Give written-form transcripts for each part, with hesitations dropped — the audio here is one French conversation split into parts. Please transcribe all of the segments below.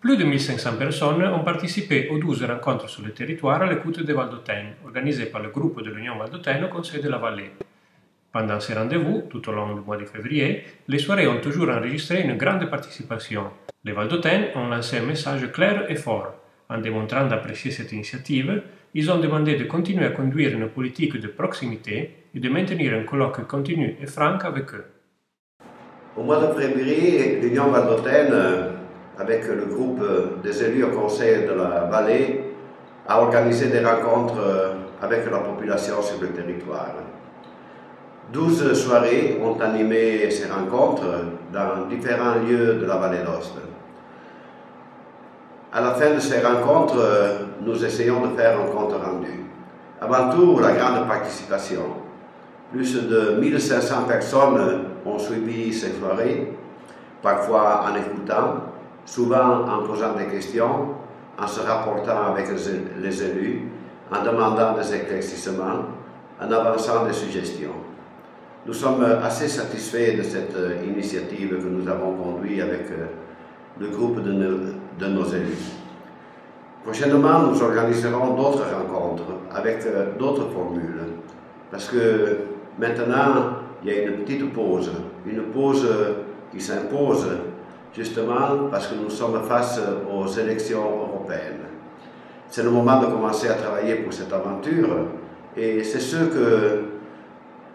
Plus de 1500 personnes ont participé aux 12 rencontres sur le territoire à l'écoute des Valdôtaines, organisées par le groupe de l'Union Valdôtaine au Conseil de la Vallée. Pendant ces rendez-vous, tout au long du mois de février, les soirées ont toujours enregistré une grande participation. Les Valdôtaines ont lancé un message clair et fort. En démontrant d'apprécier cette initiative, ils ont demandé de continuer à conduire une politique de proximité et de maintenir un colloque continu et franc avec eux. Au mois de février, l'Union Valdôtaine, avec le groupe des élus au Conseil de la Vallée, a organisé des rencontres avec la population sur le territoire. 12 soirées ont animé ces rencontres dans différents lieux de la vallée d'Aoste. À la fin de ces rencontres, nous essayons de faire un compte rendu. Avant tout, la grande participation. Plus de 1500 personnes ont suivi ces soirées, parfois en écoutant, souvent en posant des questions, en se rapportant avec les élus, en demandant des éclaircissements, en avançant des suggestions. Nous sommes assez satisfaits de cette initiative que nous avons conduite avec le groupe de nos élus. Prochainement, nous organiserons d'autres rencontres avec d'autres formules, parce que maintenant, il y a une petite pause, qui s'impose justement parce que nous sommes face aux élections européennes. C'est le moment de commencer à travailler pour cette aventure et c'est ce que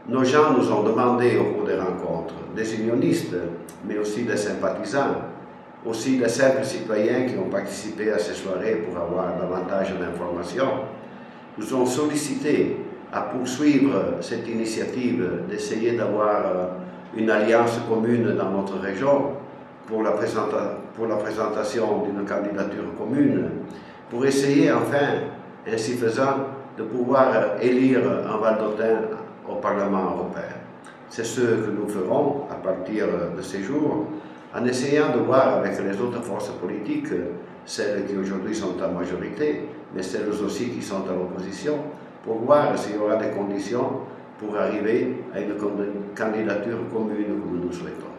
nos gens nous ont demandé au cours des rencontres, des unionistes, mais aussi des sympathisants, aussi des simples citoyens qui ont participé à ces soirées pour avoir davantage d'informations. Nous ont sollicité à poursuivre cette initiative d'essayer d'avoir une alliance commune dans notre région pour la présentation d'une candidature commune, pour essayer enfin, ainsi faisant, de pouvoir élire un Valdôtain au Parlement européen. C'est ce que nous ferons à partir de ces jours, en essayant de voir avec les autres forces politiques, celles qui aujourd'hui sont en majorité, mais celles aussi qui sont à l'opposition, pour voir s'il y aura des conditions pour arriver à une candidature commune que nous souhaitons.